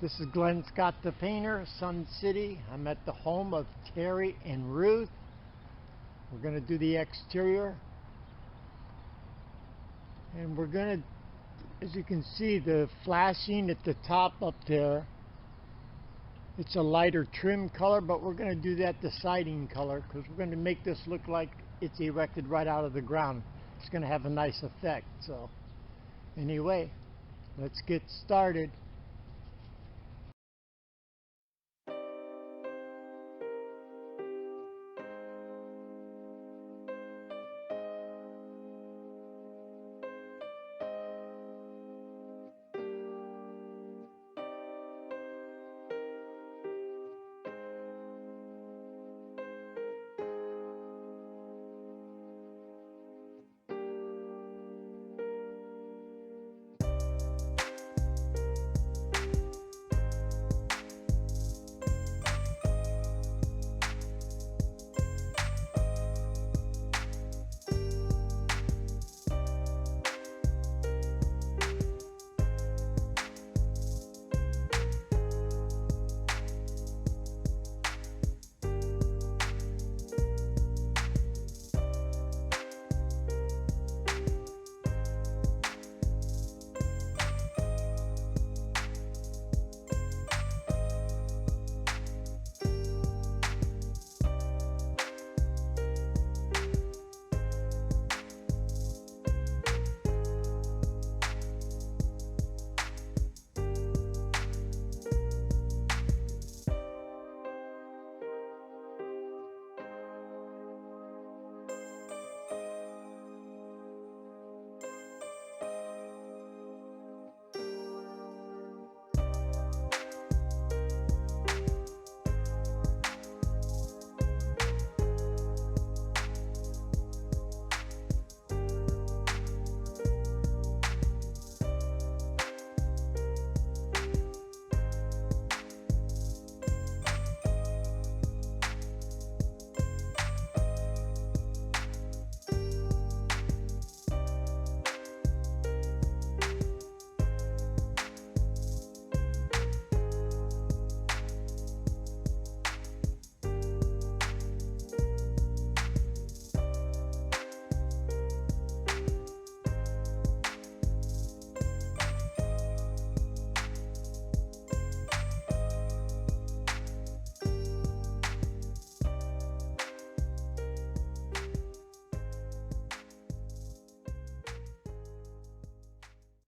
This is Glenn Scott the painter, Sun City. I'm at the home of Terry and Ruth. We're going to do the exterior. And we're going to, as you can see, the flashing at the top up there, it's a lighter trim color, but we're going to do that the siding color because we're going to make this look like it's erected right out of the ground. It's going to have a nice effect. So anyway, let's get started.